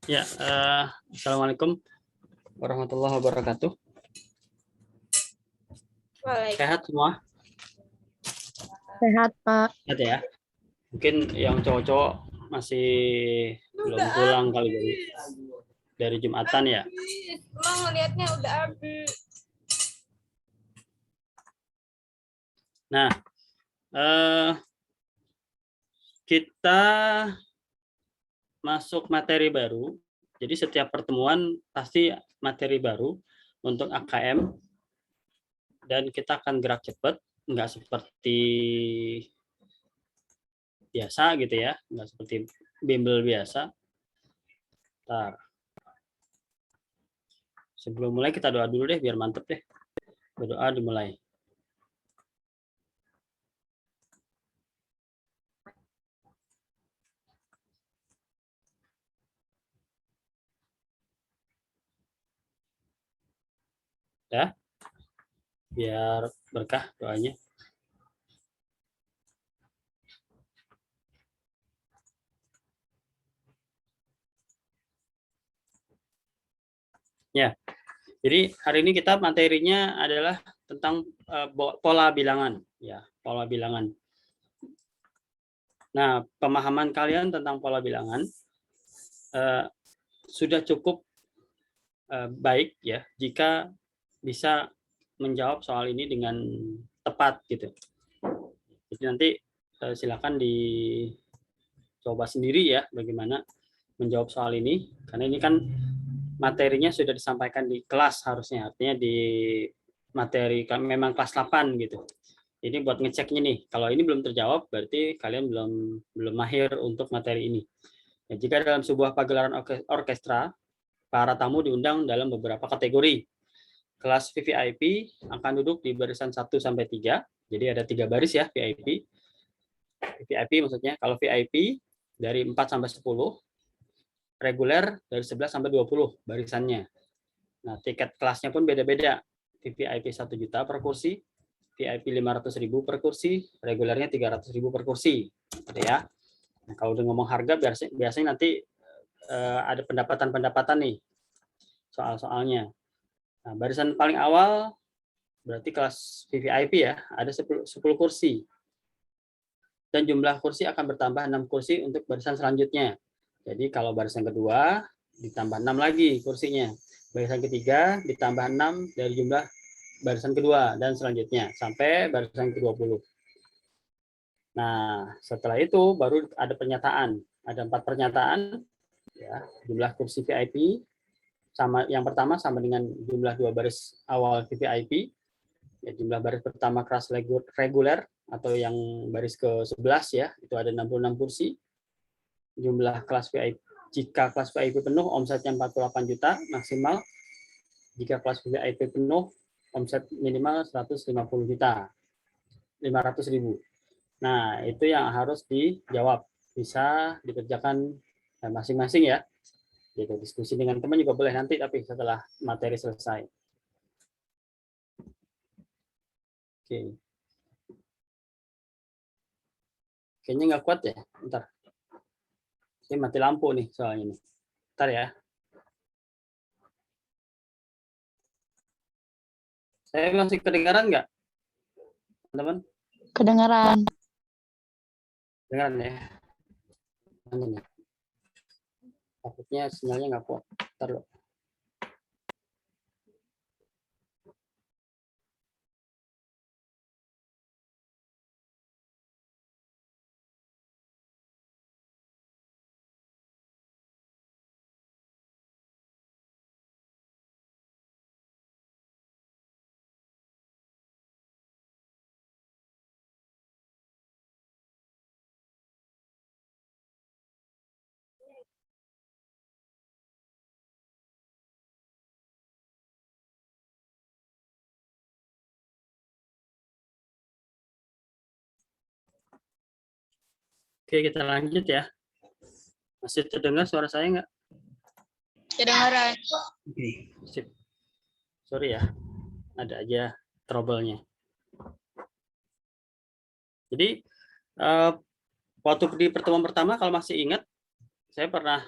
Ya, Assalamualaikum warahmatullahi wabarakatuh. Sehat semua? Sehat, Pak. Sehat ya. Mungkin yang cowok-cowok masih belum pulang kali dari Jumatan ya. Emang ngeliatnya udah habis. Nah, kita masuk materi baru. Jadi setiap pertemuan pasti materi baru untuk AKM dan kita akan gerak cepat, nggak seperti biasa gitu ya, nggak seperti bimbel biasa. Ntar. Sebelum mulai kita doa dulu deh biar mantep deh. Berdoa dimulai. Ya, biar berkah doanya. Ya, jadi hari ini kita materinya adalah tentang pola bilangan, ya, pola bilangan. Nah, pemahaman kalian tentang pola bilangan sudah cukup baik ya, jika bisa menjawab soal ini dengan tepat gitu. Jadi nanti silakan dicoba sendiri ya, bagaimana menjawab soal ini, karena ini kan materinya sudah disampaikan di kelas harusnya, artinya di materi kan memang kelas 8 gitu. Ini buat ngeceknya nih, kalau ini belum terjawab berarti kalian belum mahir untuk materi ini. Ya, jika dalam sebuah pagelaran orkestra, para tamu diundang dalam beberapa kategori. Kelas VVIP akan duduk di barisan 1 sampai 3. Jadi ada 3 baris ya VIP. VIP maksudnya, kalau VIP dari 4 sampai 10, reguler dari 11 sampai 20 barisannya. Nah, tiket kelasnya pun beda-beda. VIP 1 juta per kursi, VIP 500.000 per kursi, regulernya 300.000 per kursi. Gitu ya. Nah, kalau udah ngomong harga biasanya nanti ada pendapatan-pendapatan nih soal-soalnya. Nah, barisan paling awal berarti kelas VVIP ya, ada 10 kursi. Dan jumlah kursi akan bertambah 6 kursi untuk barisan selanjutnya. Jadi kalau barisan kedua ditambah 6 lagi kursinya. Barisan ketiga ditambah 6 dari jumlah barisan kedua dan selanjutnya sampai barisan ke-20. Nah, setelah itu baru ada pernyataan. Ada 4 pernyataan ya, jumlah kursi VIP sama yang pertama sama dengan jumlah 2 baris awal VVIP. Ya, jumlah baris pertama kelas reguler atau yang baris ke-11 ya, itu ada 66 kursi. Jumlah kelas VIP, jika kelas VIP penuh omsetnya 48 juta maksimal. Jika kelas VIP penuh omset minimal 150 juta. 500.000. Nah, itu yang harus dijawab. Bisa dikerjakan masing-masing ya. Gitu, diskusi dengan teman juga boleh nanti, tapi setelah materi selesai. Oke. Kayaknya nggak kuat ya. Bentar. Ini mati lampu nih soalnya nih. Bentar ya. Saya masih kedengaran nggak, teman-teman? Kedengaran. Kedengaran ya. Takutnya sinyalnya nggak kuat. Bentar loh. Oke, kita lanjut ya. Masih terdengar suara saya nggak? Kedengaran. Oke, sip. Sorry ya, ada aja trouble-nya. Jadi, waktu di pertemuan pertama, kalau masih ingat, saya pernah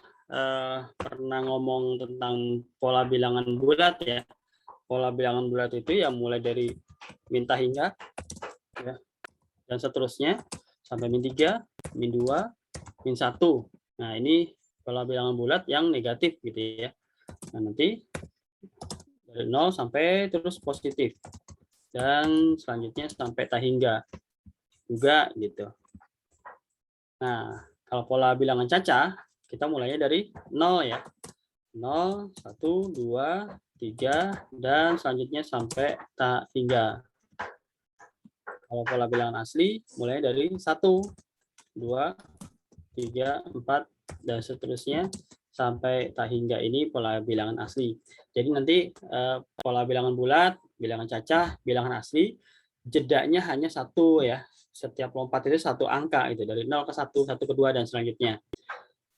pernah ngomong tentang pola bilangan bulat ya. Pola bilangan bulat itu ya mulai dari min hingga ya, dan seterusnya sampai min 3, min 2, min 1. Nah, ini pola bilangan bulat yang negatif gitu ya. Nah, nanti dari 0 sampai terus positif. Dan selanjutnya sampai hingga juga gitu. Nah, kalau pola bilangan cacah, kita mulainya dari 0 ya. 0, 1, 2, 3, dan selanjutnya sampai hingga. Kalau pola bilangan asli, mulai dari 1, 2, 3, 4, dan seterusnya sampai hingga. Ini pola bilangan asli. Jadi nanti pola bilangan bulat, bilangan cacah, bilangan asli, jedanya hanya 1 ya. Setiap lompat itu 1 angka, itu dari 0 ke 1, 1 ke 2, dan selanjutnya.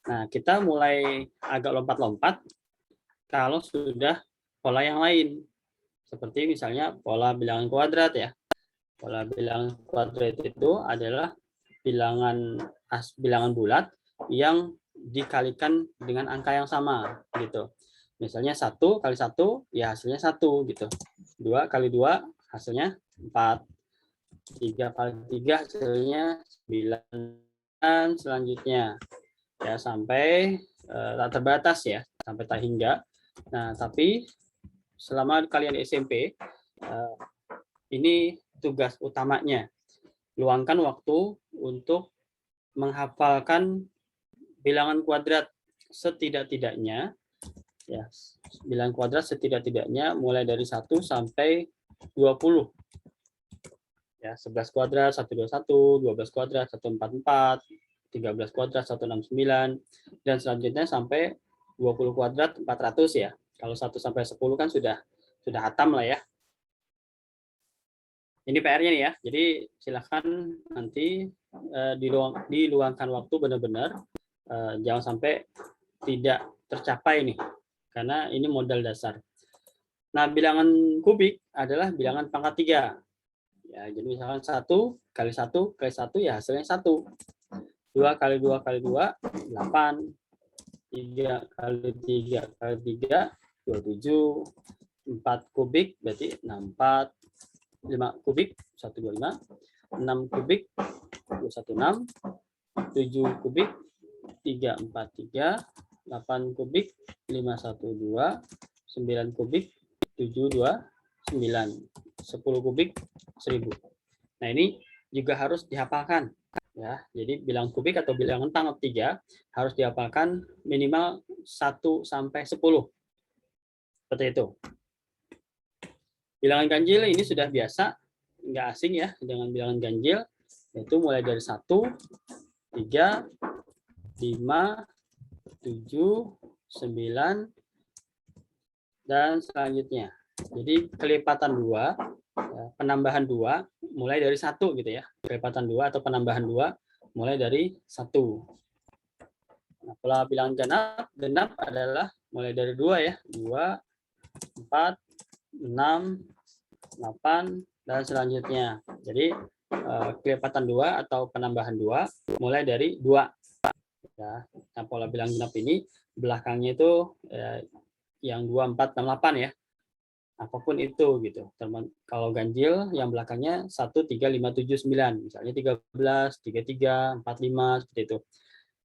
Nah, kita mulai agak lompat-lompat kalau sudah pola yang lain. Seperti misalnya pola bilangan kuadrat ya. Pola bilangan kuadrat itu adalah bilangan bulat yang dikalikan dengan angka yang sama gitu. Misalnya 1 kali 1 ya hasilnya 1 gitu. 2 kali 2 hasilnya 4. 3 kali 3 hasilnya 9, dan selanjutnya ya sampai tak terbatas ya, sampai tak hingga. Nah, tapi selama kalian di SMP, ini tugas utamanya. Luangkan waktu untuk menghafalkan bilangan kuadrat setidak-tidaknya ya. Bilangan kuadrat setidak-tidaknya mulai dari 1 sampai 20. Ya, 11 kuadrat 121, 12 kuadrat 144, 13 kuadrat 169, dan selanjutnya sampai 20 kuadrat 400 ya. Kalau 1 sampai 10 kan sudah hatam lah ya. Ini PR-nya nih ya. Jadi silakan nanti diluangkan waktu benar-benar, jangan sampai tidak tercapai nih, karena ini modal dasar. Nah, bilangan kubik adalah bilangan pangkat 3. Ya, jadi misalkan 1 kali 1 kali 1 ya hasilnya 1. 2 kali 2 kali 2, 8. 3 kali 3 kali 3, 27. 4 kubik berarti 64. 5 kubik 125. 6 kubik 216. 7 kubik 343. 8 kubik 512. 9 kubik 729. 10 kubik 1000. Nah, ini juga harus dihafalkan ya. Jadi bilangan kubik atau bilangan pangkat 3 harus dihafalkan minimal 1 sampai 10. Seperti itu. Bilangan ganjil ini sudah biasa, nggak asing ya dengan bilangan ganjil, yaitu mulai dari 1, 3, 5, 7, 9, dan selanjutnya. Jadi kelipatan 2, penambahan 2 mulai dari 1 gitu ya. Kelipatan 2 atau penambahan 2 mulai dari 1. Nah, pola bilangan genap adalah mulai dari 2 ya. 2, 4, 6, 8, dan selanjutnya. Jadi kelipatan 2 atau penambahan 2 mulai dari 2. Ya. Nah, pola bilangan genap ini belakangnya itu yang 2, 4, 6, 8 ya. Apapun itu gitu. Kalau ganjil yang belakangnya 1, 3, 5, 7, 9. Misalnya 13, 33, 45 seperti itu.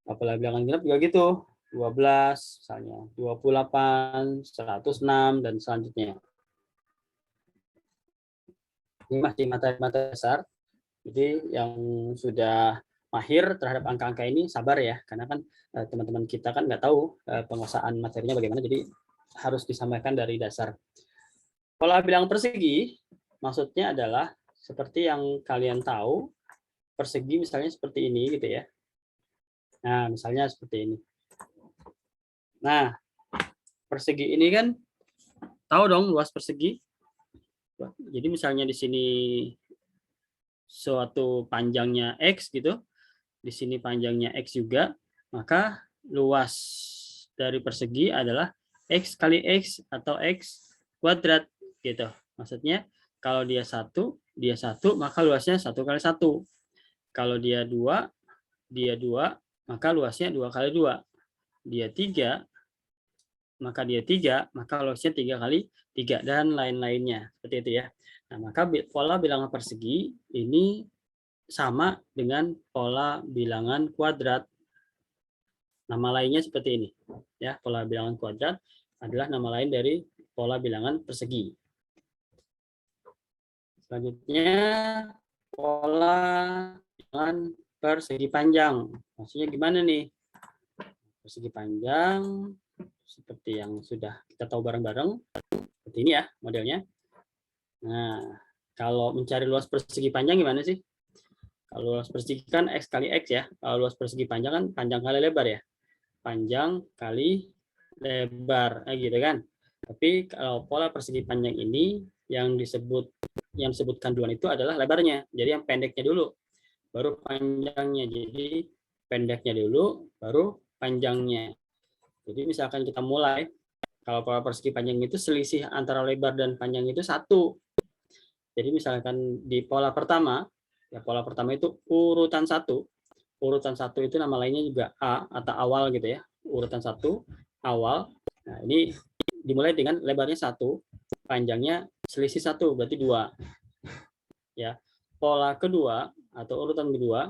Pola bilangan genap juga gitu. 12 misalnya, 28, 106, dan selanjutnya. Ini masih materi-materi dasar. Jadi yang sudah mahir terhadap angka-angka ini sabar ya, karena kan teman-teman kita kan nggak tahu penguasaan materinya bagaimana, jadi harus disampaikan dari dasar. Pola bilangan persegi maksudnya adalah seperti yang kalian tahu, persegi misalnya seperti ini gitu ya. Nah, misalnya seperti ini. Nah, persegi ini kan tahu dong luas persegi. Jadi misalnya di sini suatu panjangnya X gitu, di sini panjangnya X juga, maka luas dari persegi adalah X kali X atau X kuadrat gitu. Maksudnya kalau dia 1, maka luasnya 1 kali 1. Kalau dia 2, maka luasnya 2 kali 2. dia 3, maka dia 3, maka luasnya 3 kali 3, dan lain-lainnya. Seperti itu ya. Nah, maka pola bilangan persegi ini sama dengan pola bilangan kuadrat. Nama lainnya seperti ini. Ya, pola bilangan kuadrat adalah nama lain dari pola bilangan persegi. Selanjutnya, pola bilangan persegi panjang. Maksudnya gimana nih? Persegi panjang seperti yang sudah kita tahu bareng-bareng. Seperti ini ya modelnya. Nah, kalau mencari luas persegi panjang gimana sih? Kalau luas persegi kan X kali X ya. Kalau luas persegi panjang kan panjang kali lebar ya. Panjang kali lebar, gitu kan. Tapi kalau pola persegi panjang ini yang disebutkan duluan itu adalah lebarnya. Jadi yang pendeknya dulu, baru panjangnya. Jadi pendeknya dulu, baru panjangnya. Jadi misalkan kita mulai, kalau pola persegi panjang itu selisih antara lebar dan panjang itu 1. Jadi misalkan di pola pertama, ya pola pertama itu urutan 1. Urutan 1 itu nama lainnya juga A atau awal gitu ya. Urutan 1 awal. Nah, ini dimulai dengan lebarnya 1, panjangnya selisih 1, berarti 2. Ya. Pola kedua atau urutan kedua,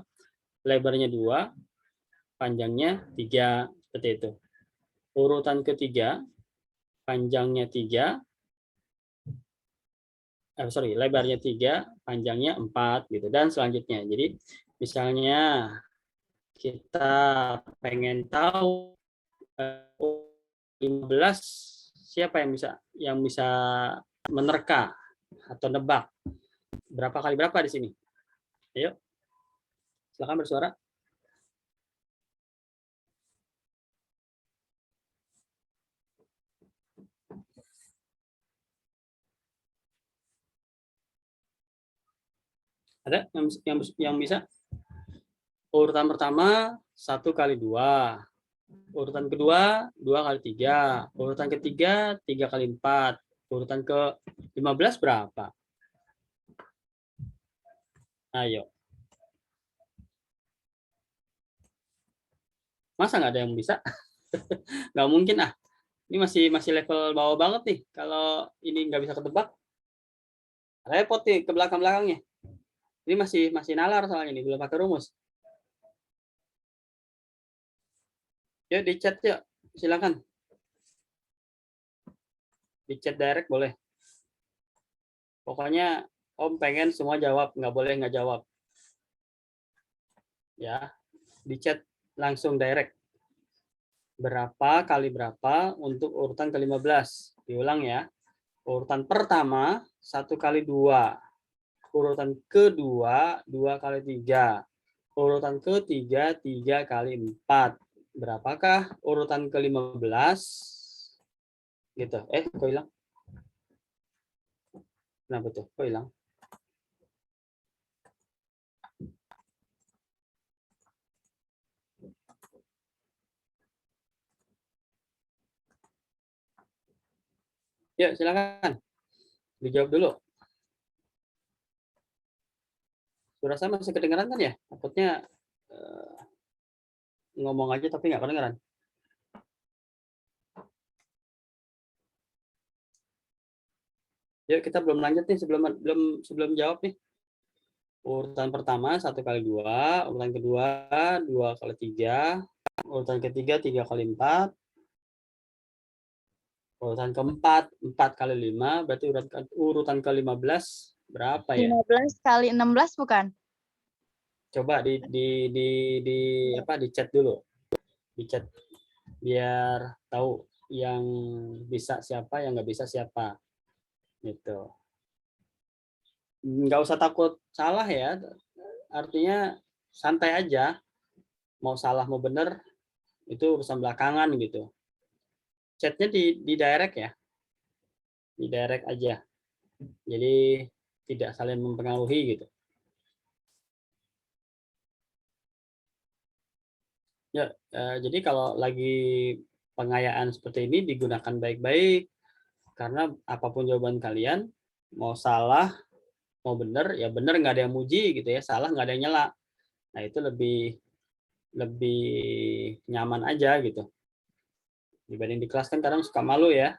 lebarnya 2, panjangnya 3, seperti itu. Urutan ketiga, panjangnya 3, lebarnya 3, panjangnya 4 gitu, dan selanjutnya. Jadi misalnya kita pengen tahu 15, siapa yang bisa menerka atau nebak berapa kali berapa di sini? Ayo, silakan bersuara. Ada yang bisa? Urutan pertama 1 kali 2. Urutan kedua 2 kali 3. Urutan ketiga 3 kali 4. Urutan ke-15 berapa? Ayo. Masa nggak ada yang bisa? Nggak mungkin ah. Ini masih level bawah banget nih. Kalau ini nggak bisa ketebak, repot nih ke belakang-belakangnya. Ini masih nalar soalnya nih, belum pakai rumus. Yuk di chat yuk, silakan. Di chat direct boleh. Pokoknya Om pengen semua jawab, nggak boleh nggak jawab. Ya, di chat langsung direct. Berapa kali berapa untuk urutan ke-15? Diulang ya. Urutan pertama 1 kali 2. Urutan kedua 2 kali 3. Urutan ketiga 3 kali 4. Berapakah urutan ke-15? Gitu. Kok hilang? Kenapa tuh? Kok hilang? Ya, silakan. Dijawab dulu. Suara saya masih kedengaran kan ya? Takutnya ngomong aja tapi nggak kedengaran. Yuk kita belum lanjut nih, sebelum jawab nih. Urutan pertama 1 kali 2, urutan kedua 2 kali 3, urutan ketiga 3 kali 4, urutan keempat 4 kali 5, berarti urutan ke-15 berapa ya? 15 kali 16 bukan? Coba di chat dulu. Di chat biar tahu yang bisa siapa, yang nggak bisa siapa. Gitu. Nggak usah takut salah ya. Artinya santai aja. Mau salah mau bener itu urusan belakangan gitu. Chatnya di direct ya. Di direct aja. Jadi tidak saling mempengaruhi gitu. Ya, jadi kalau lagi pengayaan seperti ini digunakan baik-baik, karena apapun jawaban kalian, mau salah, mau benar, ya benar nggak ada yang muji gitu ya, salah nggak ada yang nyela. Nah itu lebih nyaman aja gitu. Dibanding di kelas kan kadang suka malu ya.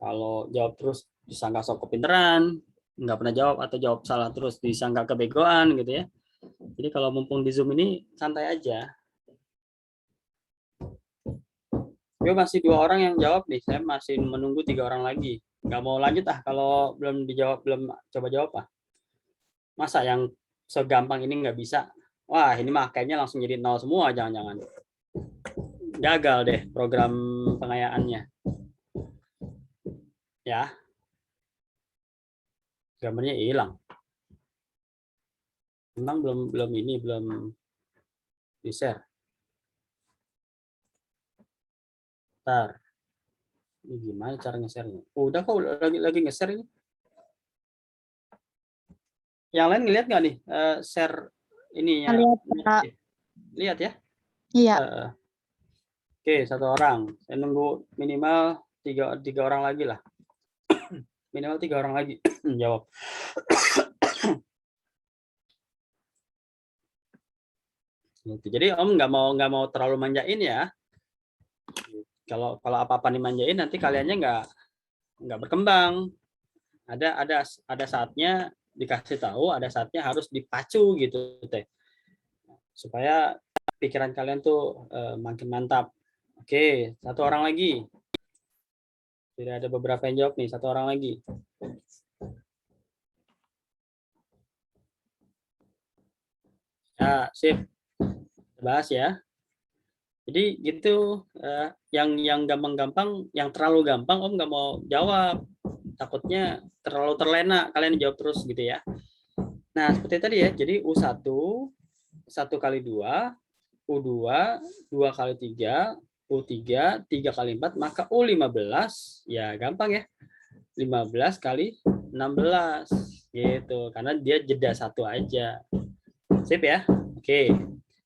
Kalau jawab terus disangka sok kepinteran, nggak pernah jawab atau jawab salah terus disangka kebegoan gitu ya. Jadi kalau mumpung di Zoom ini santai aja. Yo masih 2 orang yang jawab nih, saya masih menunggu 3 orang lagi. Nggak mau lanjut kalau belum dijawab, belum coba jawab Masa yang segampang ini nggak bisa? Wah ini mah kayaknya langsung jadi 0 semua, jangan-jangan. Gagal deh program pengayaannya. Ya, gambarnya hilang. Memang belum di share. Ntar, ini gimana cara nge-share-nya? Udah kok lagi nge-share ini. Yang lain ngeliat nggak nih share ininya? Lihat, Pak. Lihat ya. Iya. Oke, 1 orang. Saya nunggu minimal tiga orang lagi lah. Minimal 3 orang lagi jawab. Gitu. Jadi Om nggak mau terlalu manjain ya. Kalau apa-apa dimanjain nanti kaliannya nggak berkembang. Ada saatnya dikasih tahu, ada saatnya harus dipacu gitu teh. Supaya pikiran kalian tuh makin mantap. Oke, 1 orang lagi. Tidak ada beberapa yang jawab nih, 1 orang lagi. Ya, sip. Bahas ya. Jadi gitu, yang gampang-gampang, yang terlalu gampang Om nggak mau jawab. Takutnya terlalu terlena, kalian jawab terus gitu ya. Nah, seperti tadi ya. Jadi U1, 1 kali 2, U2, 2 kali 3, U3, 3 kali 4, maka U15, ya gampang ya. 15 kali 16 gitu. Karena dia jeda 1 aja. Sip ya? Oke.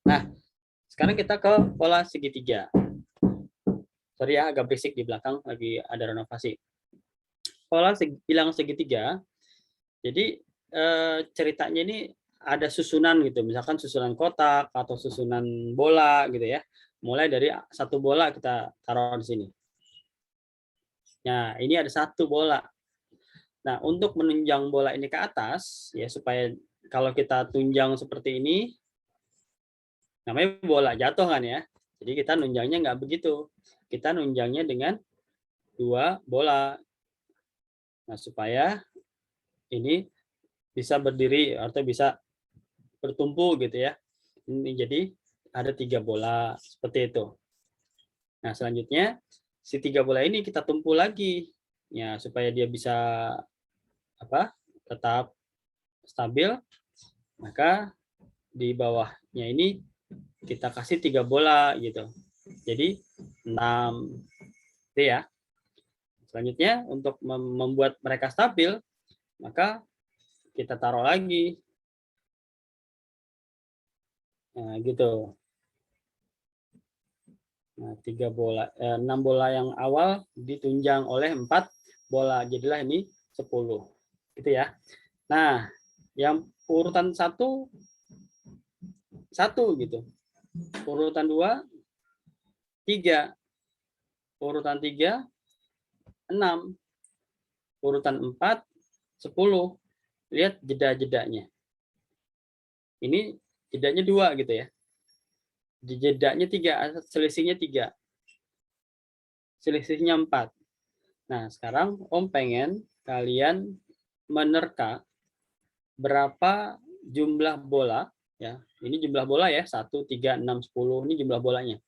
Nah, sekarang kita ke pola segitiga. Sorry ya, agak berisik di belakang, lagi ada renovasi. Pola bilang segitiga, jadi ceritanya ini ada susunan gitu, misalkan susunan kotak atau susunan bola gitu ya. Mulai dari 1 bola kita taruh di sini. Nah, ini ada 1 bola. Nah, untuk menunjang bola ini ke atas, ya supaya kalau kita tunjang seperti ini, namanya bola jatuh kan ya. Jadi kita nunjangnya nggak begitu. Kita nunjangnya dengan 2 bola. Nah, supaya ini bisa berdiri atau bisa bertumpu gitu ya. Ini jadi ada 3 bola seperti itu. Nah, selanjutnya si 3 bola ini kita tumpu lagi ya supaya dia bisa tetap stabil. Maka di bawahnya ini kita kasih 3 bola gitu. Jadi 6 itu ya. Selanjutnya untuk membuat mereka stabil, maka kita taruh lagi. Nah, gitu. Nah, 6 bola yang awal ditunjang oleh 4 bola. Jadilah ini 10. Gitu ya. Nah, yang urutan 1 gitu. Urutan 2 3. Urutan 3 6. Urutan 4 10. Lihat jeda-jedanya. Ini jedanya 2 gitu ya. Jedanya 3, selisihnya 3. Selisihnya 4. Nah, sekarang Om pengen kalian menerka berapa jumlah bola ya. Ini jumlah bola ya, 1 3 6 10 ini jumlah bolanya.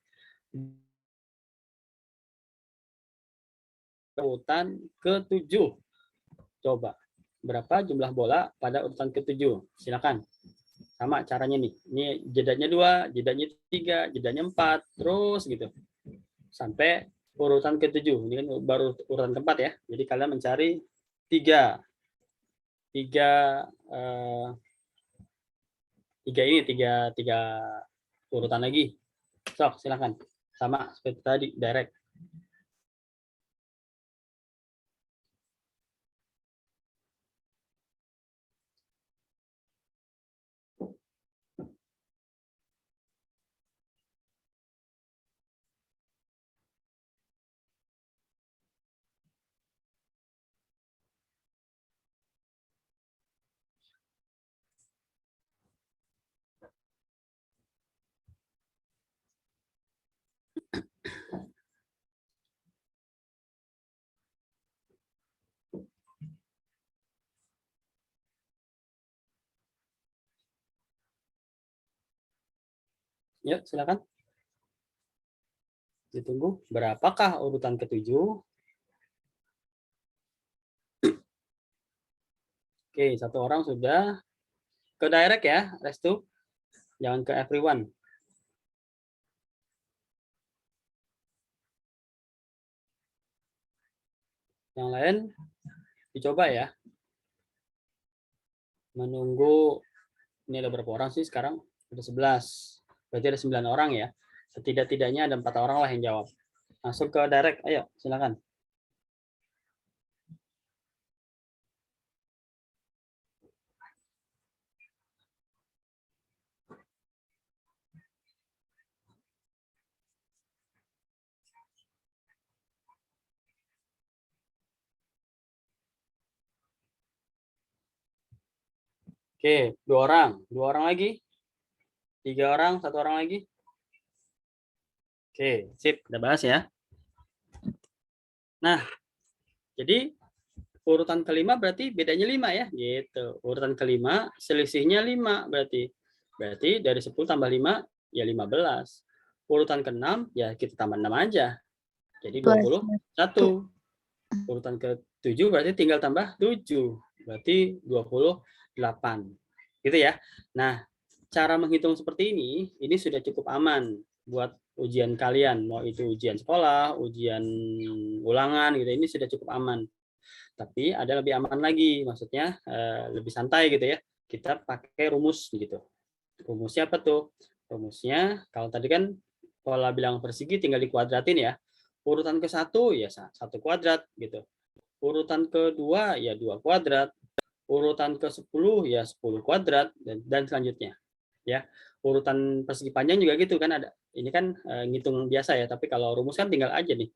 Urutan ke-7. Coba berapa jumlah bola pada urutan ke-7? Silakan. Sama caranya nih. Ini jedanya 2, jedanya 3, jedanya 4, terus gitu. Sampai urutan ke-7. Ini kan baru urutan keempat ya. Jadi kalian mencari 3 urutan lagi. Sok, silakan. Sama seperti tadi, direct. Yuk, silakan. Ditunggu. Berapakah urutan ke-7? Oke, satu orang sudah. Ke direct ya, Restu. Jangan ke everyone. Yang lain dicoba ya. Menunggu, ini ada berapa orang sih sekarang? Ada 11. Berarti ada 9 orang ya. Setidak-tidaknya ada 4 orang lah yang jawab. Masuk ke direct, ayo silakan. Oke, 2 orang. 2 orang lagi. 3 orang, 1 orang lagi. Oke, sip. Kita bahas ya. Nah, jadi urutan kelima berarti bedanya 5 ya. Gitu. Urutan kelima selisihnya 5 berarti. Berarti dari 10 tambah 5 ya 15. Urutan ke-6 ya kita tambah 6 aja. Jadi 21. Urutan ke-7 berarti tinggal tambah 7. Berarti 28. Gitu ya. Nah, cara menghitung seperti ini sudah cukup aman buat ujian kalian. Mau itu ujian sekolah, ujian ulangan gitu. Ini sudah cukup aman. Tapi ada lebih aman lagi, maksudnya lebih santai gitu ya. Kita pakai rumus gitu. Rumusnya apa tuh? Rumusnya kalau tadi kan pola bilangan persegi tinggal dikuadratin ya. Urutan ke-1 ya 1 kuadrat gitu. Urutan ke-2 ya 2 kuadrat. Urutan ke-10 ya 10 kuadrat dan selanjutnya. Ya. Urutan persegi panjang juga gitu kan ada. Ini kan ngitung biasa ya, tapi kalau rumus kan tinggal aja nih.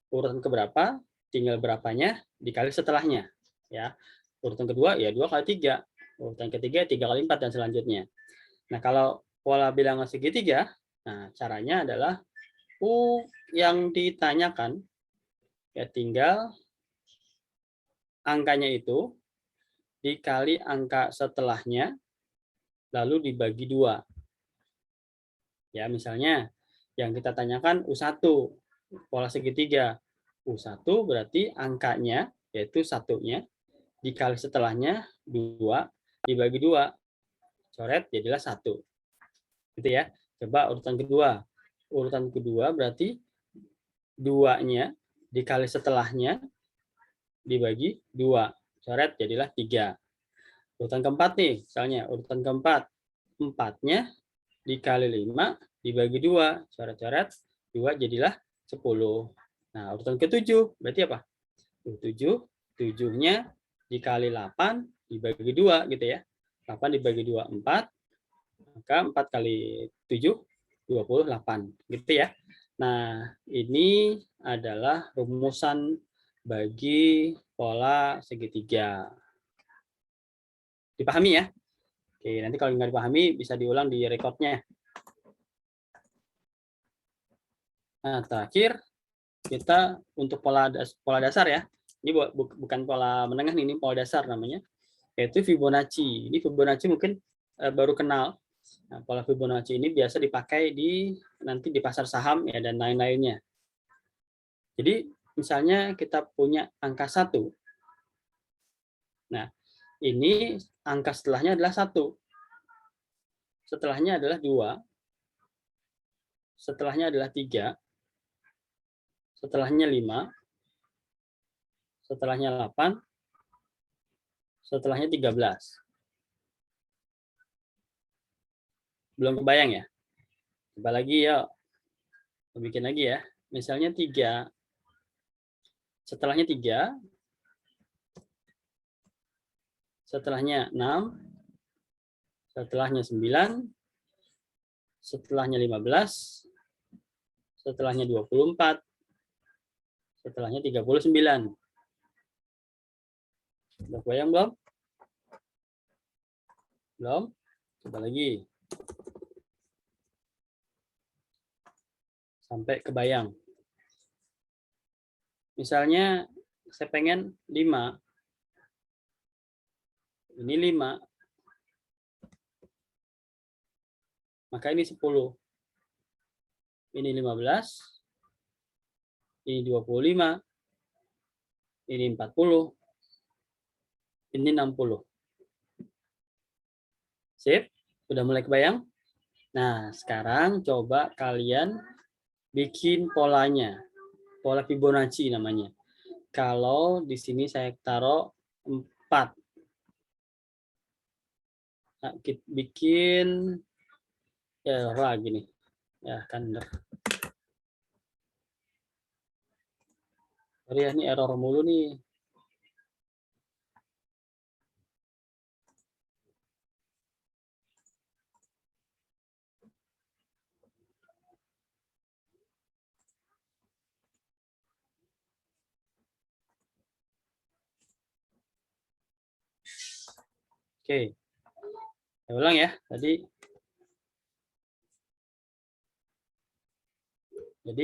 Urutan keberapa, tinggal berapanya dikali setelahnya. Ya. Urutan kedua ya 2 kali 3. Urutan ketiga 3 kali 4 dan selanjutnya. Nah, kalau pola bilangan segitiga, nah caranya adalah U yang ditanyakan ya tinggal angkanya itu dikali angka setelahnya lalu dibagi 2. Ya, misalnya yang kita tanyakan U1 pola segitiga. U1 berarti angkanya yaitu satunya dikali setelahnya 2 dibagi 2. Coret jadilah 1. Gitu ya. Coba urutan kedua. Urutan kedua berarti 2-nya dikali setelahnya dibagi 2. Coret jadilah 3. Urutan keempat nih, misalnya urutan keempat. 4-nya dikali 5 dibagi 2. Coret-coret 2 jadilah 10. Nah, urutan ke-7 berarti apa? 7, 7-nya dikali 8 dibagi 2 gitu ya. 8 dibagi 2 4. Maka 4 kali 7 28 gitu ya. Nah, ini adalah rumusan bagi pola segitiga. Dipahami ya? Oke, nanti kalau nggak dipahami bisa diulang di rekodnya. Nah, terakhir kita untuk pola dasar ya. Ini bukan pola menengah nih, ini pola dasar namanya. Yaitu Fibonacci. Ini Fibonacci mungkin baru kenal. Nah, pola Fibonacci ini biasa dipakai nanti di pasar saham ya dan lain-lainnya. Jadi misalnya kita punya angka 1. Nah, ini angka setelahnya adalah 1. Setelahnya adalah 2. Setelahnya adalah 3. Setelahnya 5. Setelahnya 8. Setelahnya 13. Belum kebayang ya? Coba lagi ya. Bikin lagi ya. Misalnya 3. Setelahnya 3. Setelahnya 6. Setelahnya 9. Setelahnya 15. Setelahnya 24. Setelahnya 39. Udah kebayang belum? Belum? Coba lagi. Sampai kebayang. Misalnya saya pengen 5. Ini 5. Maka ini 10. ini 15, ini 25, ini 40, ini 60. Sip, udah mulai kebayang? Nah, sekarang coba kalian bikin polanya. Pola Fibonacci namanya. Kalau di sini saya taruh 4. Nah, kita bikin ya lagi nih. Ya kan bener. Sorry ya, ini error mulu nih. Oke. Saya ulang ya. Jadi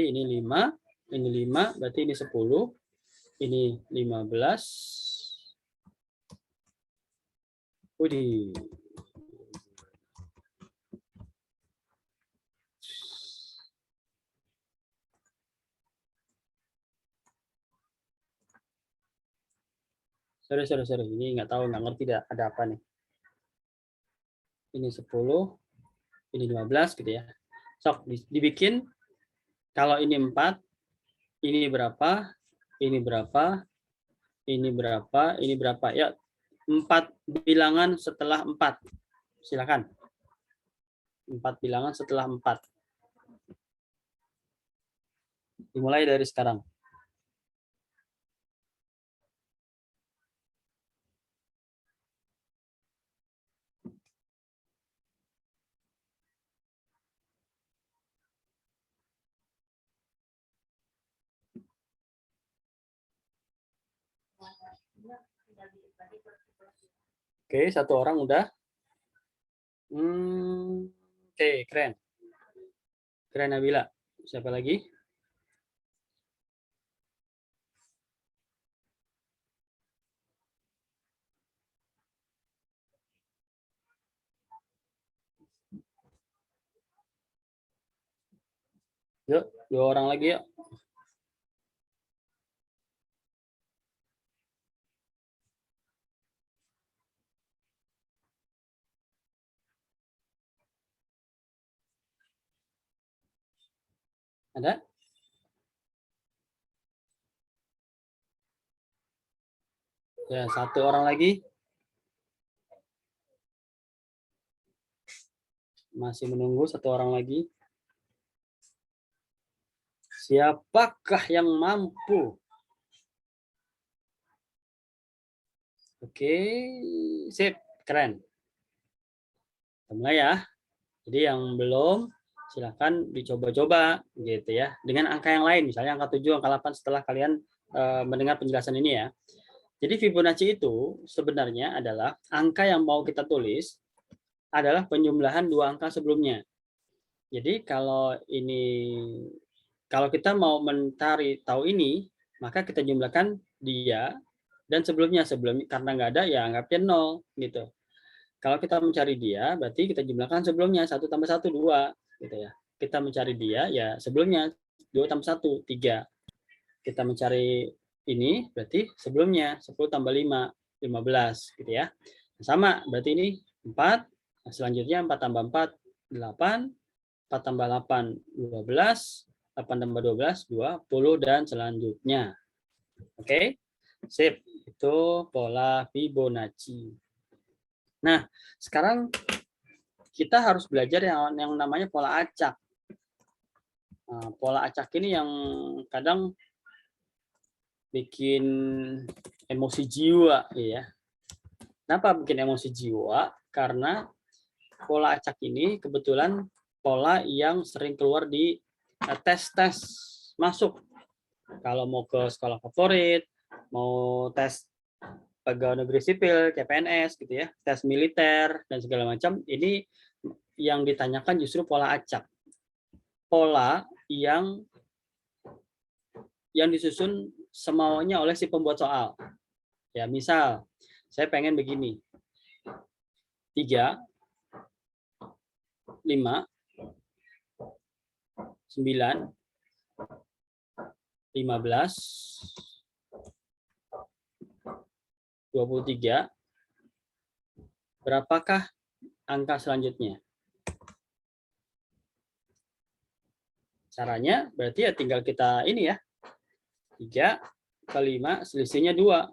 ini 5, ini 5, berarti ini 10, ini 15. Widih. Sorry. Ini nggak ngerti ada apa nih. Ini 10, ini 15 gitu ya. Sok dibikin. Kalau ini 4, ini berapa, ini berapa, ini berapa, ini berapa. Ya, 4 bilangan setelah 4. Silakan. 4 bilangan setelah 4. Dimulai dari sekarang. Oke, 1 orang udah. Oke, keren. Keren Nabila. Siapa lagi? Yuk, 2 orang lagi yuk. Ada? Ya, 1 orang lagi. Masih menunggu 1 orang lagi. Siapakah yang mampu? Oke, sip, keren. Kita mulai ya. Jadi yang belum silakan dicoba-coba gitu ya. Dengan angka yang lain, misalnya angka 7, angka 8 setelah kalian mendengar penjelasan ini ya. Jadi Fibonacci itu sebenarnya adalah angka yang mau kita tulis adalah penjumlahan 2 angka sebelumnya. Jadi kalau kita mau mencari tahu ini, maka kita jumlahkan dia dan sebelumnya karena nggak ada ya anggapnya 0 gitu. Kalau kita mencari dia, berarti kita jumlahkan sebelumnya 1 tambah 1 2 gitu ya. Kita mencari dia ya sebelumnya 2 tambah 1 3. Kita mencari ini berarti sebelumnya 10 tambah 5 15 gitu ya. Sama berarti ini 4, selanjutnya 4 tambah 4 8, 4 tambah 8 12, 8 tambah 12 20 dan selanjutnya. Oke. Sip. Itu pola Fibonacci. Nah, sekarang kita harus belajar yang namanya pola acak. Nah, pola acak ini yang kadang bikin emosi jiwa, ya. Kenapa bikin emosi jiwa? Karena pola acak ini kebetulan pola yang sering keluar di tes-tes masuk. Kalau mau ke sekolah favorit, mau tes pegawai negeri sipil, CPNS gitu ya, tes militer dan segala macam, ini yang ditanyakan justru pola acak. Pola yang disusun semaunya oleh si pembuat soal. Ya, misal saya pengen begini. 3 5 9, 15, 23. Berapakah angka selanjutnya? Caranya berarti ya tinggal kita ini ya. 3 ke 5 selisihnya 2.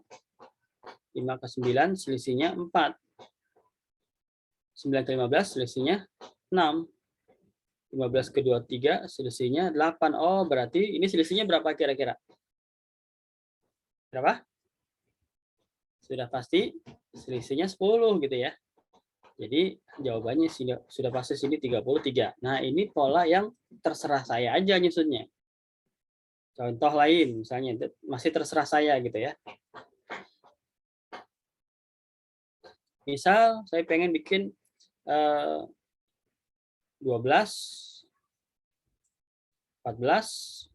5 ke 9 selisihnya 4. 9 ke 15 selisihnya 6. 15 ke 23 selisihnya 8. Oh, berarti ini selisihnya berapa kira-kira? Berapa? Sudah pasti selisihnya 10 gitu ya. Jadi jawabannya sudah pasti sini 33. Nah, ini pola yang terserah saya aja nyusunnya. Contoh lain misalnya masih terserah saya gitu ya. Misal saya pengen bikin 12, 14,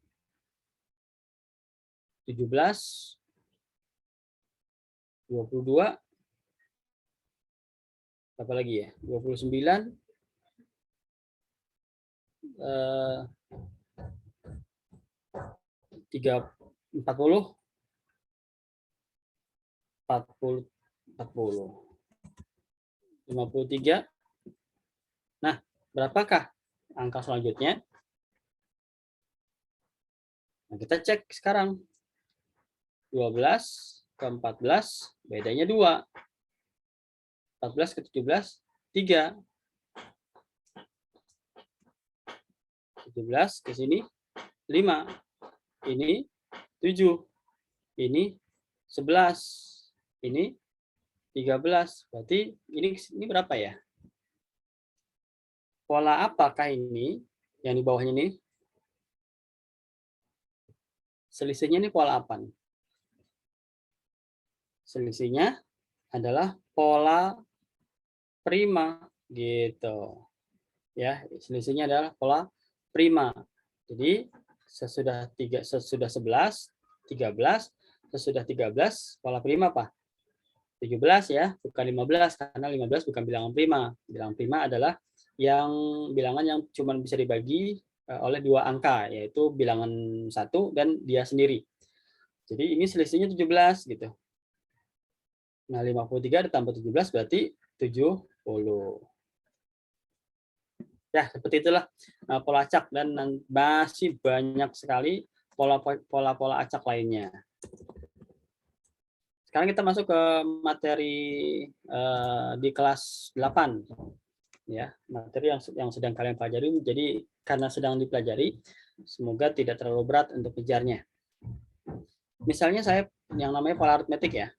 17, 22, apa lagi ya? 29, 40, 53. Nah, berapakah angka selanjutnya? Nah, kita cek sekarang. 12 ke 14 bedanya 2. 14 ke 17 3. 17 ke sini 5. Ini 7. Ini 11. Ini 13. Berarti ini berapa ya? Pola apakah ini? Yang di bawahnya ini? Selisihnya ini pola apa nih? Selisihnya adalah pola prima gitu. Ya, selisihnya adalah pola prima. Jadi sesudah 11, 13, sesudah 13 pola prima apa? 17 ya, bukan 15 karena 15 bukan bilangan prima. Bilangan prima adalah yang bilangan yang cuma bisa dibagi oleh 2 angka, yaitu bilangan 1 dan dia sendiri. Jadi ini selisihnya 17 gitu. Nah, 53 ditambah 17 berarti 70. Ya, seperti itulah pola acak dan masih banyak sekali pola-pola acak lainnya. Sekarang kita masuk ke materi di kelas 8. Ya, materi yang sedang kalian pelajari. Jadi karena sedang dipelajari, semoga tidak terlalu berat untuk kejarnya. Misalnya saya yang namanya pola aritmetik ya.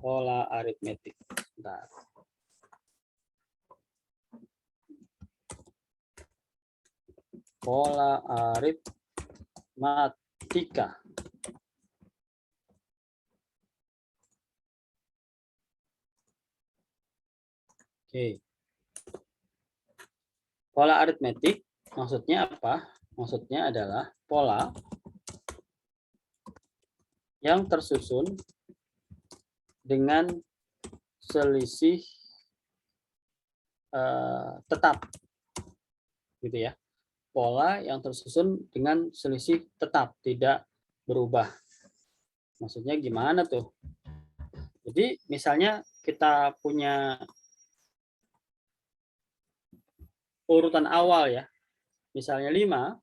Pola aritmetik. Bentar. Pola aritmatika. Oke. Pola aritmetik maksudnya apa? Maksudnya adalah pola yang tersusun dengan selisih tetap, gitu ya. Pola yang tersusun dengan selisih tetap, tidak berubah. Maksudnya gimana tuh? Jadi misalnya kita punya urutan awal ya. Misalnya 5.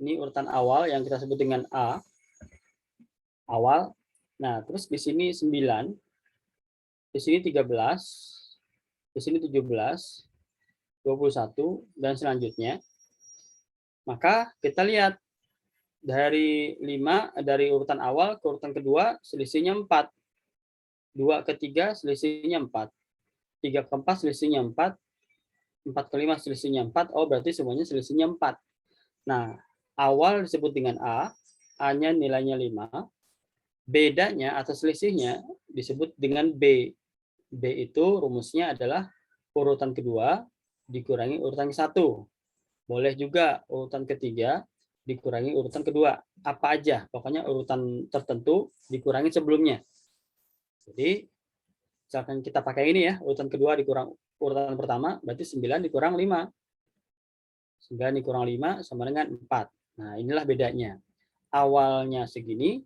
Ini urutan awal yang kita sebut dengan A. Awal. Nah, terus di sini 9. Di sini 13. Di sini 17. 21 dan selanjutnya. Maka kita lihat dari 5 dari urutan awal ke urutan kedua selisihnya 4. 2 ke 3 selisihnya 4. 3 ke 4 selisihnya 4. 4 ke 5 selisihnya 4. Oh, berarti semuanya selisihnya 4. Nah, awal disebut dengan A, A-nya nilainya 5. Bedanya atau selisihnya disebut dengan B. B itu rumusnya adalah urutan kedua dikurangi urutan ke-1. Boleh juga urutan ketiga dikurangi urutan kedua. Apa aja, pokoknya urutan tertentu dikurangi sebelumnya. Jadi, misalkan kita pakai ini ya, urutan kedua dikurang urutan pertama, berarti 9 dikurang 5. 9 dikurang 5 sama dengan 4. Nah, inilah bedanya. Awalnya segini,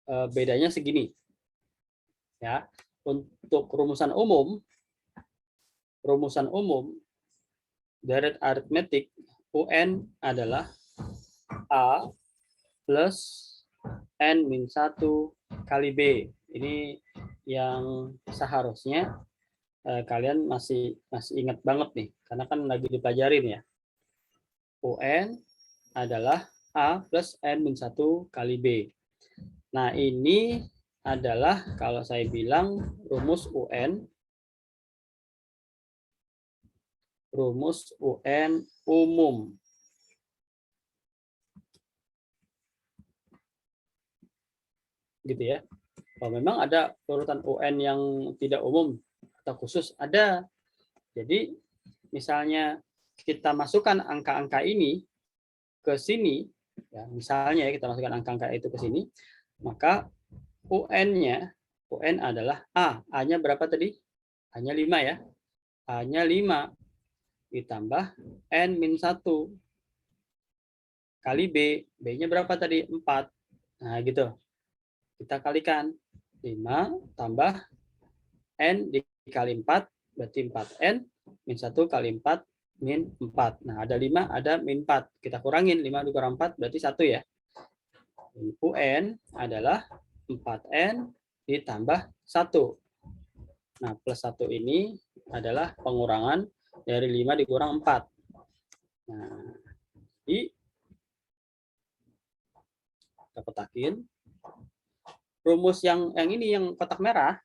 bedanya segini. Ya. Untuk rumusan umum dari aritmetik UN adalah A plus N min 1 kali B. Ini yang seharusnya kalian masih ingat banget nih, karena kan lagi dipelajarin ya. UN adalah A plus N min 1 kali B. Nah, ini adalah kalau saya bilang rumus UN umum. Gitu ya. Kalau memang ada urutan UN yang tidak umum atau khusus, ada. Jadi misalnya kita masukkan angka-angka ini ke sini, ya, misalnya kita masukkan angka-angka itu ke sini, maka UN-nya, UN adalah A. A-nya berapa tadi? A-nya 5 ya. A-nya 5 ditambah N min 1 kali B. B-nya berapa tadi? 4. Nah, gitu. Kita kalikan. 5 tambah N dikali 4, berarti 4N min 1 kali 4 min 4. Nah, ada 5, ada min 4. Kita kurangin 5 dikurang 4 berarti 1 ya. UN adalah 4N ditambah 1. Nah, plus 1 ini adalah pengurangan dari 5 dikurang 4. Nah, jadi kita kotakin. Rumus yang ini yang kotak merah,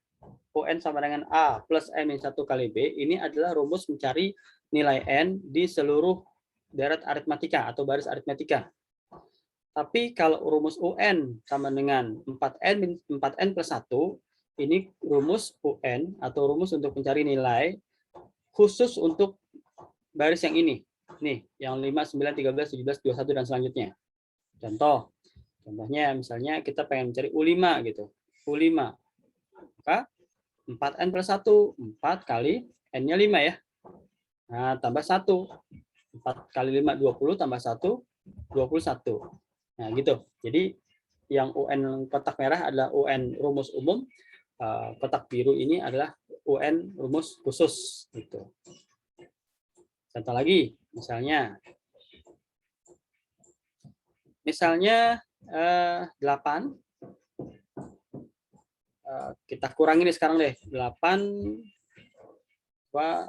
UN sama dengan A plus N min 1 kali B, ini adalah rumus mencari nilai N di seluruh deret aritmatika atau baris aritmatika. Tapi kalau rumus UN sama dengan 4N plus 1, ini rumus UN atau rumus untuk mencari nilai khusus untuk baris yang ini. Nih, yang 5, 9, 13, 17, 21, dan selanjutnya. Contohnya misalnya kita pengen mencari U5 gitu. U5. Maka 4N plus 1, 4 kali N-nya 5 ya. Nah, tambah 1. 4 kali 5, 20, tambah 1, 21. Nah, gitu. Jadi yang UN kotak merah adalah UN rumus umum, kotak biru ini adalah UN rumus khusus gitu. Contoh lagi, misalnya 8, kita kurangi nih sekarang deh. 8 5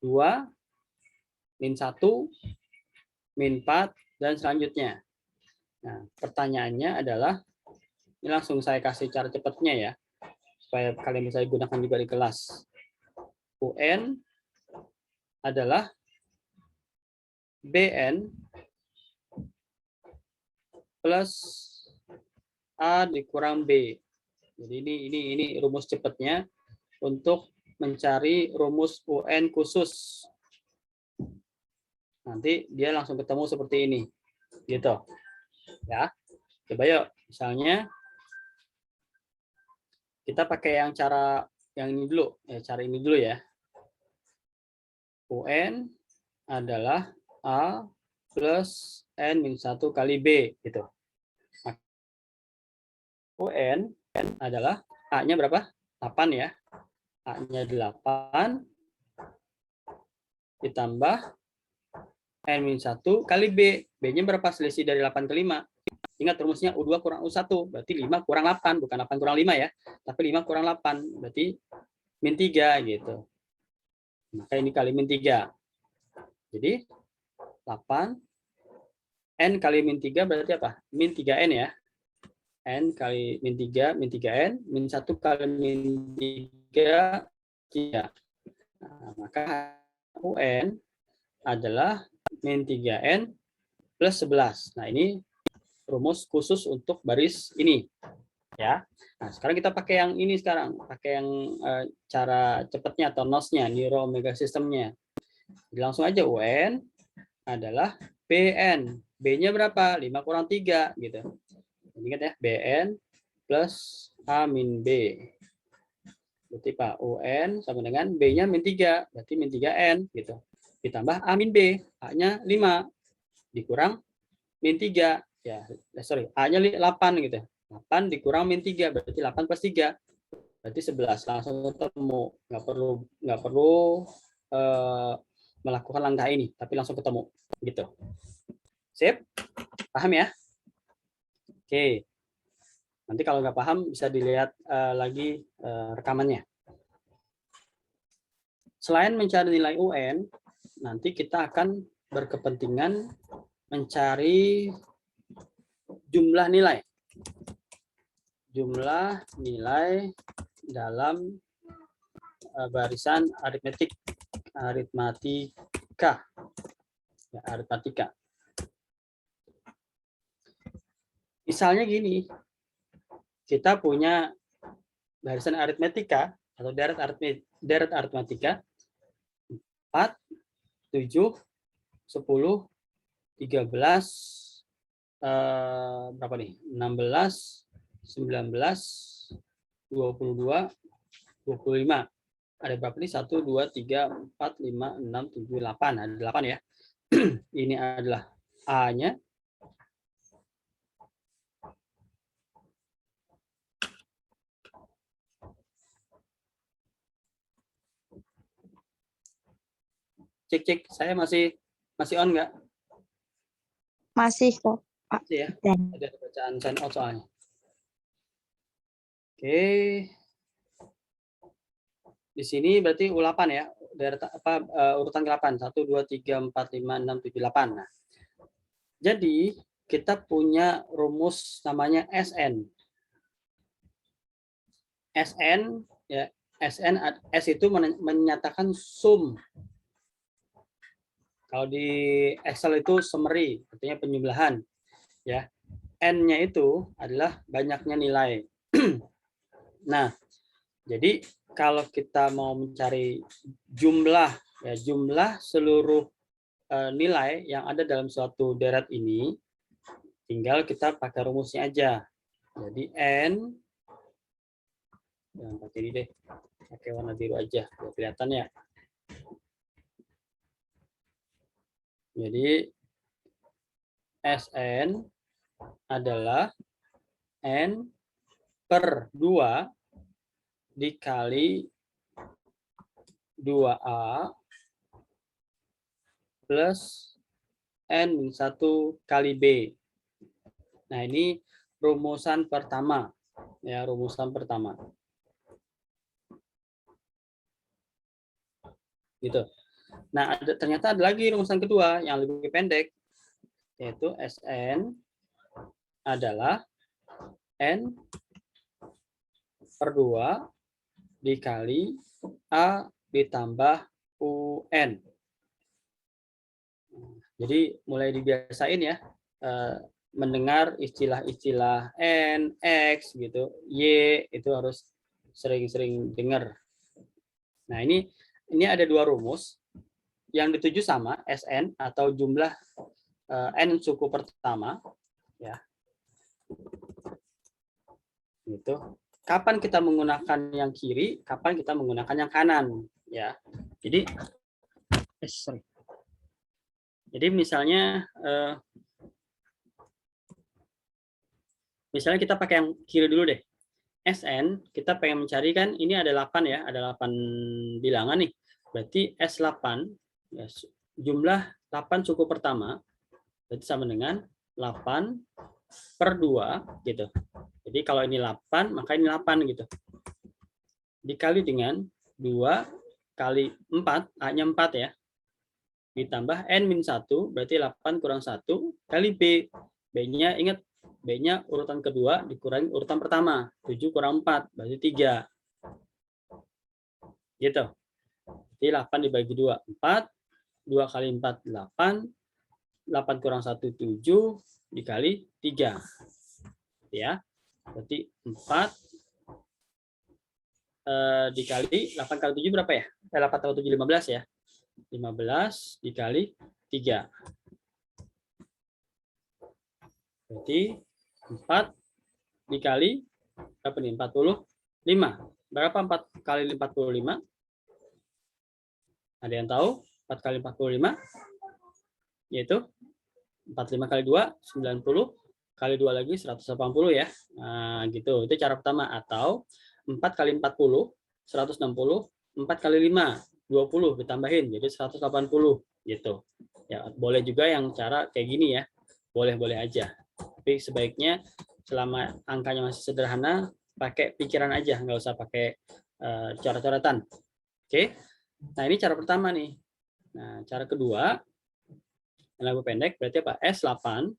2 min 1 min 4 dan selanjutnya. Nah, pertanyaannya adalah, ini langsung saya kasih cara cepatnya ya, supaya kalian bisa gunakan juga di kelas. UN adalah BN plus A dikurang B. Jadi ini rumus cepatnya untuk mencari rumus UN khusus. Nanti dia langsung ketemu seperti ini. Gitu. Ya. Coba yuk, misalnya kita pakai yang cara yang ini dulu, cara ini dulu ya. UN adalah A plus N min 1 kali B gitu. UN adalah A-nya berapa? 8 ya. A-nya 8 ditambah N min 1 kali B. B-nya berapa? Selisih dari 8 ke 5. Ingat rumusnya U2 kurang U1. Berarti 5 kurang 8. Bukan 8 kurang 5 ya. Tapi 5 kurang 8. Berarti min 3 gitu. Maka ini kali min 3. Jadi 8 N kali min 3 berarti apa? Min 3N ya. N kali min 3, min 3N, min 1 kali min 3, 3. Nah, maka UN adalah min 3N plus 11. Nah, ini rumus khusus untuk baris ini. Ya. Nah, sekarang kita pakai yang ini sekarang. Pakai yang cara cepatnya atau NOS-nya, Neuro Omega System-nya. Langsung aja UN adalah BN. B-nya berapa? 5 kurang 3 gitu. Ingat ya, BN plus A min B. Berarti Pak UN sama dengan B-nya min 3, berarti min 3N gitu. Ditambah A min B, A-nya 5 dikurang min 3. Ya, sorry, A-nya 8 gitu. 8 dikurang min 3, berarti 8 plus 3. Berarti 11, langsung ketemu. Nggak perlu melakukan langkah ini, tapi langsung ketemu gitu. Sip? Paham ya? Oke. Nanti kalau nggak paham bisa dilihat lagi rekamannya. Selain mencari nilai UN, nanti kita akan berkepentingan mencari jumlah nilai. Jumlah nilai dalam barisan aritmatika. Ya, aritmatika. Misalnya gini, kita punya barisan aritmatika atau deret aritmatika 4, 7, 10, 13, berapa nih? 16, 19, 22, 25. Ada berapa nih? 1, 2, 3, 4, 5, 6, 7, 8. Ada 8 ya. Ini adalah A-nya. Cek, saya masih on nggak? Masih kok. Masih ya. Ada bacaan sign out soalnya. Oke. Di sini berarti U8 ya. Urutan ke-8. 1, 2, 3, 4, 5, 6, 7, 8. Nah, jadi kita punya rumus namanya SN. SN ya, S itu menyatakan sum. Kalau di Excel itu summary, artinya penjumlahan. Ya, N-nya itu adalah banyaknya nilai. Nah, jadi kalau kita mau mencari jumlah seluruh nilai yang ada dalam suatu deret ini, tinggal kita pakai rumusnya aja. Jadi N, jangan pakai ini deh, pakai warna biru aja, biar kelihatan ya. Jadi SN adalah N per 2 dikali 2A plus N-1 kali B. Nah, ini rumusan pertama. Ya, rumusan pertama. Gitu. Nah, ternyata ada lagi rumusan kedua yang lebih pendek, yaitu SN adalah N per 2 dikali A ditambah UN. Jadi mulai dibiasain ya, mendengar istilah-istilah N, X gitu, Y itu harus sering-sering dengar. Nah, ini ada dua rumus yang dituju sama, SN atau jumlah N suku pertama ya. Gitu. Kapan kita menggunakan yang kiri, kapan kita menggunakan yang kanan ya. Jadi misalnya kita pakai yang kiri dulu deh. SN kita pengen mencari kan ini ada 8 ya, ada 8 bilangan nih. Berarti S8 ya, jumlah 8 suku pertama berarti sama dengan 8 per 2 gitu. Jadi kalau ini 8 maka ini 8 gitu. Dikali dengan 2 kali 4, A-nya 4 ya. Ditambah N-1 berarti 8 kurang 1 kali B. B-nya ingat, B-nya urutan kedua dikurangi urutan pertama. 7 kurang 4 berarti 3. Gitu. Jadi 8 dibagi 2, 4. 2 kali 4, 8. 8 kurang 1, 7. Dikali 3. Ya. Berarti 4 dikali 8 kali 7 berapa ya? 8 kali 7, 15 ya. 15 dikali 3. Berarti 4 dikali berapa nih? 45. Berapa 4 kali 45? Ada yang tahu? 4 kali 45? Yaitu 45 kali 2, 90. Kali 2 lagi 180 ya. Nah, gitu. Itu cara pertama. Atau 4 kali 40, 160. 4 kali 5, 20 ditambahin. Jadi 180 gitu. Ya, boleh juga yang cara kayak gini ya. Boleh-boleh aja. Tapi sebaiknya selama angkanya masih sederhana, pakai pikiran aja, nggak usah pakai coret-coretan. Oke. Nah, ini cara pertama nih. Nah, cara kedua, lagu pendek berarti apa? S8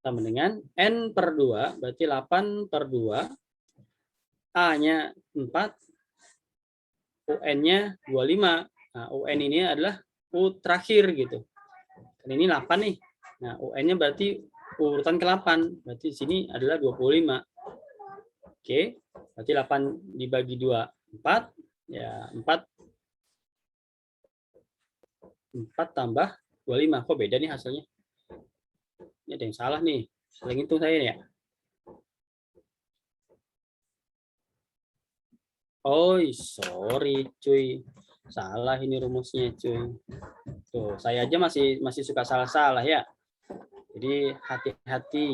sama dengan N per 2, berarti 8 per 2. A-nya 4, UN-nya 25. Nah, UN ini adalah U terakhir gitu. Dan ini 8 nih. Nah, UN-nya berarti urutan ke-8. Berarti di sini adalah 25. Oke, berarti 8 dibagi 2, 4. Ya, 4 tambah 25. Kok beda nih hasilnya? Ini ada yang salah nih. Salah hitung saya nih ya. Oh, sorry cuy. Salah ini rumusnya cuy. Tuh, saya aja masih suka salah-salah ya. Jadi hati-hati.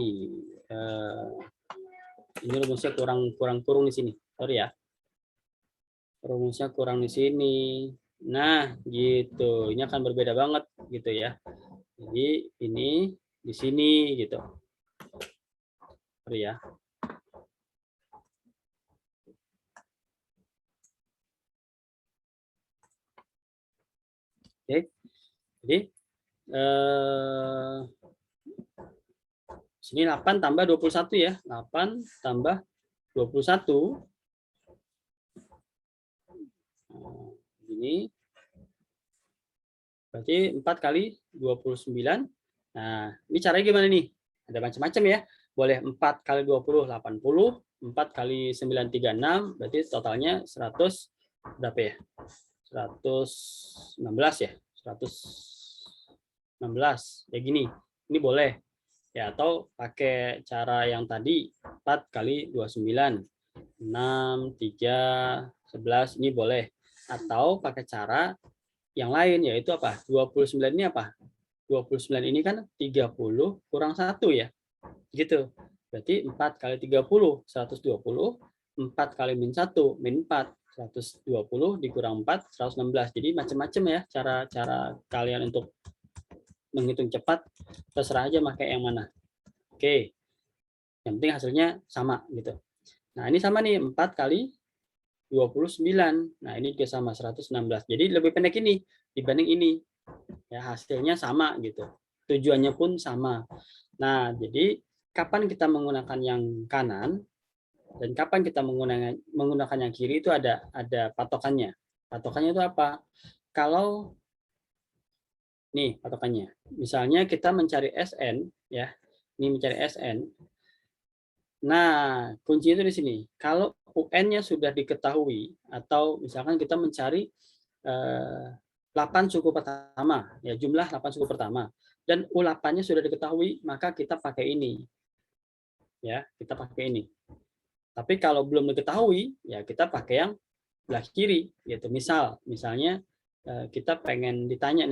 Ini rumusnya kurang di sini. Sorry ya. Rumusnya kurang di sini. Nah, gitu. Ini akan berbeda banget gitu ya. Jadi ini di sini gitu. Sorry ya. Oke. Jadi sini 8 tambah 21 ya. 8 tambah 21. Ini berarti 4 kali 29. Nah, ini caranya gimana nih? Ada macam-macam ya. Boleh 4 kali 20, 80. 4 kali 9, 36. Berarti totalnya 100 berapa ya? 116 ya. 116. Ya gini. Ini boleh. Ya, atau pakai cara yang tadi 4 kali 29. 6, 3, 11 ini boleh. Atau pakai cara yang lain yaitu apa? 29 ini apa? 29 ini kan 30 kurang 1 ya. Gitu. Berarti 4 kali 30 120, 4 kali min 1 min 4 120 dikurang 4 116. Jadi macam-macam ya cara kalian untuk menghitung cepat, terserah aja pakai yang mana. Oke. Yang penting hasilnya sama gitu. Nah, ini sama nih 4 kali 29. Nah, ini juga sama 116. Jadi lebih pendek ini dibanding ini. Ya, hasilnya sama gitu. Tujuannya pun sama. Nah, jadi kapan kita menggunakan yang kanan dan kapan kita menggunakan yang kiri itu ada patokannya. Patokannya itu apa? Kalau nih patokannya. Misalnya kita mencari SN ya. Ini mencari SN. Nah, kuncinya itu di sini. Kalau UN-nya sudah diketahui atau misalkan kita mencari 8 suku pertama, ya jumlah 8 suku pertama dan U8-nya sudah diketahui, maka kita pakai ini. Ya, kita pakai ini. Tapi kalau belum diketahui, ya kita pakai yang belah kiri gitu. Misalnya kita pengen ditanya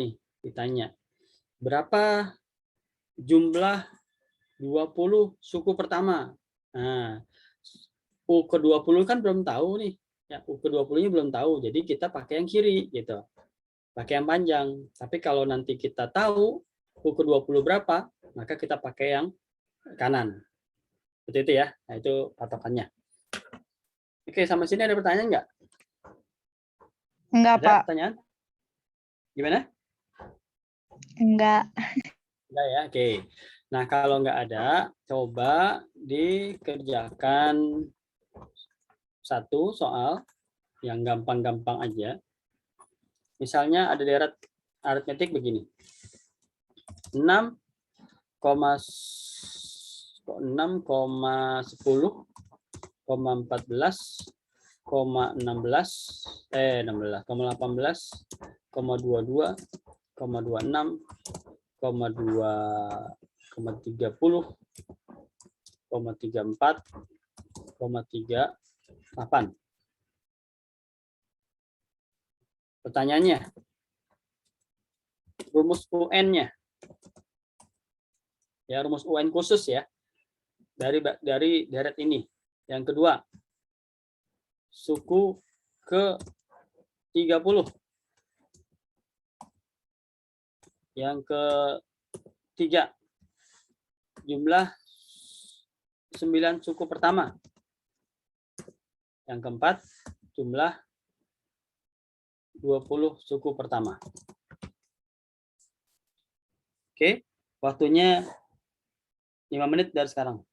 berapa jumlah 20 suku pertama. Nah, U ke-20 kan belum tahu nih. Ya, U ke-20-nya belum tahu. Jadi kita pakai yang kiri gitu. Pakai yang panjang. Tapi kalau nanti kita tahu U ke-20 berapa, maka kita pakai yang kanan. Seperti itu ya. Nah, itu patokannya. Oke, sampai sini ada pertanyaan nggak? Enggak, Ada Pak. pertanyaan? Gimana? Enggak. Enggak ya, oke. Nah, kalau nggak ada, coba dikerjakan satu soal yang gampang-gampang aja. Misalnya ada deret aritmetik begini. 6,10,16, 18,22, 30,34,38. Pertanyaannya, rumus UN-nya. Ya, rumus UN khusus ya. Dari deret ini. Yang kedua, suku ke-30. Yang ketiga, jumlah 9 suku pertama. Yang keempat, jumlah 20 suku pertama. Oke, waktunya 5 menit dari sekarang.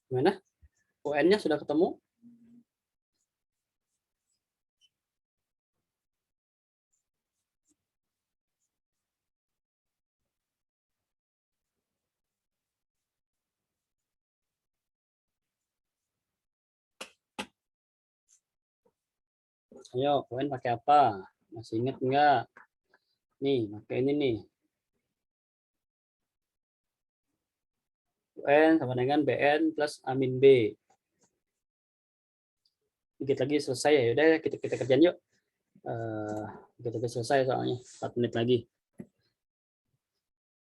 Gimana? UN-nya sudah ketemu? Ayo, UN pakai apa? Masih ingat enggak? Nih, pakai ini nih. UN sama dengan BN plus Amin B. Dikit lagi selesai ya. Udah kita kerjain yuk. Kita selesai soalnya 4 menit lagi.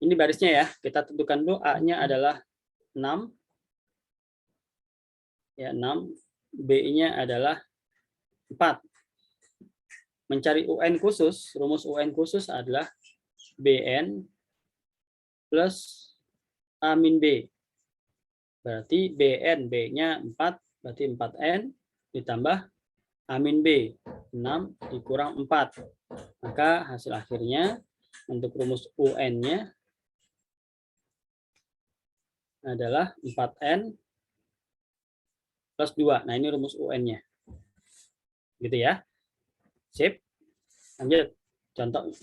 Ini barisnya ya. Kita tentukan dulu A-nya adalah 6. Ya, 6. B-nya adalah 4. Mencari UN khusus, rumus UN khusus adalah BN plus A-B. Berarti BN, B-nya 4, berarti 4N ditambah A-B, 6 dikurang 4. Maka hasil akhirnya untuk rumus UN-nya adalah 4N plus 2. Nah, ini rumus UN-nya. Gitu ya. Sip. Lanjut. Contoh.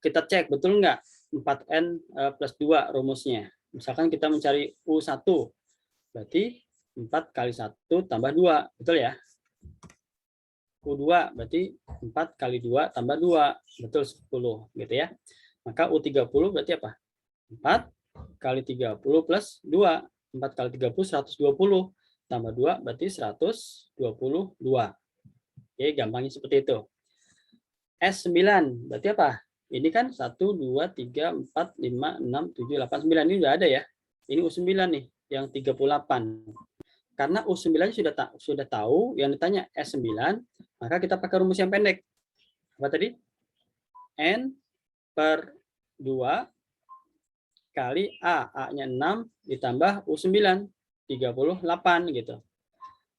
Kita cek betul nggak 4N plus 2 rumusnya. Misalkan kita mencari U1. Berarti 4 kali 1 tambah 2. Betul ya? U2 berarti 4 kali 2 tambah 2. Betul 10. Gitu ya. Maka U30 berarti apa? 4 kali 30 plus 2. 4 kali 30 120. Tambah 2 berarti 122. Oke, gampangnya seperti itu. S9 berarti apa? Ini kan 1, 2, 3, 4, 5, 6, 7, 8, 9. Ini udah ada ya. Ini U9 nih, yang 38. Karena U9 sudah tahu, yang ditanya S9, maka kita pakai rumus yang pendek. Apa tadi? N per 2 kali A. A-nya 6 ditambah U9, 38 gitu.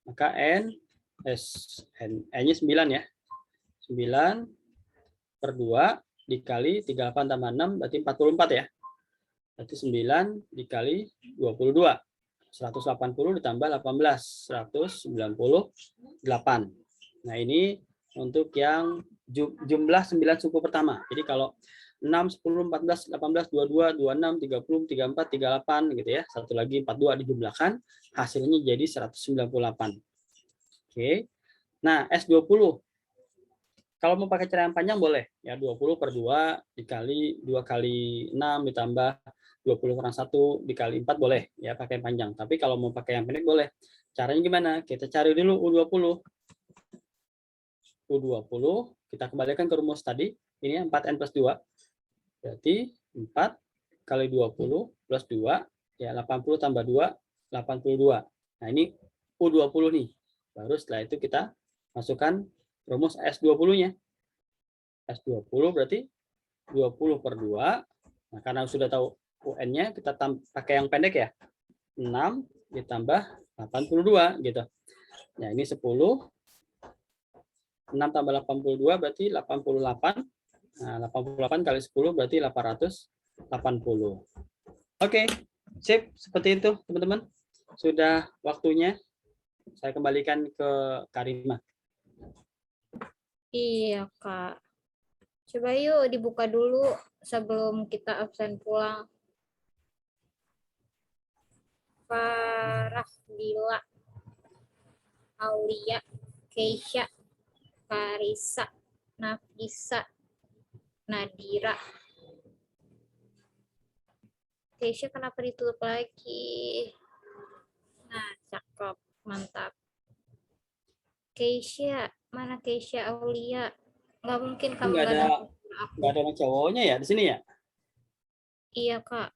Maka N-nya 9 ya. 9 per 2 dikali 38 tambah 6 berarti 44 ya. Berarti 9 dikali 22. 180 ditambah 18. 198. Nah, ini untuk yang jumlah 9 suku pertama. Jadi kalau 6, 10, 14, 18, 22, 26, 30, 34, 38 gitu ya. Satu lagi 42 dijumlahkan, hasilnya jadi 198. Oke. Nah, S20. Kalau mau pakai cara yang panjang boleh ya, 20 per 2 dikali 2 kali 6 ditambah 20 kurang 1 dikali 4 boleh ya pakai yang panjang. Tapi kalau mau pakai yang pendek boleh. Caranya gimana? Kita cari dulu U20. U20 kita kembalikan ke rumus tadi. Ini 4N plus 2. Berarti 4 kali 20 plus 2 ya 80 tambah 2 82. Nah, ini U20 nih. Baru setelah itu kita masukkan rumus S20-nya. S20 berarti 20 per 2. Nah, karena sudah tahu UN-nya, kita pakai yang pendek ya. 6 ditambah 82 gitu. Nah, ini 10. 6 tambah 82 berarti 88. Nah, 88 kali 10 berarti 880. Oke, sip. Seperti itu, teman-teman. Sudah waktunya. Saya kembalikan ke Karima. Iya, Kak. Coba yuk dibuka dulu sebelum kita absen pulang. Farah, Dila, Aulia, Keisha, Karisa, Nafisa, Nadira. Keisha kenapa ditutup lagi? Nah, cakep. Mantap. Keisha, mana Keisha Aulia? Nggak mungkin kamu Nggak nggak ada aku. nggak ada orang cowoknya ya di sini ya? Iya, Kak.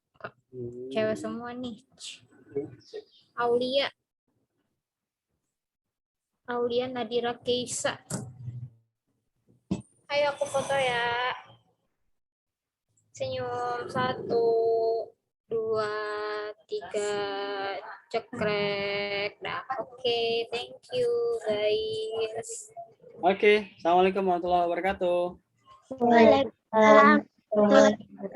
Cewek semua nih. Aulia. Aulia, Nadira, Keisha. Ayo aku foto ya. Senyum. 1, 2, 3. Cekrek. Nah, oke. Thank you, guys. Oke, assalamualaikum warahmatullahi wabarakatuh. Waalaikumsalam.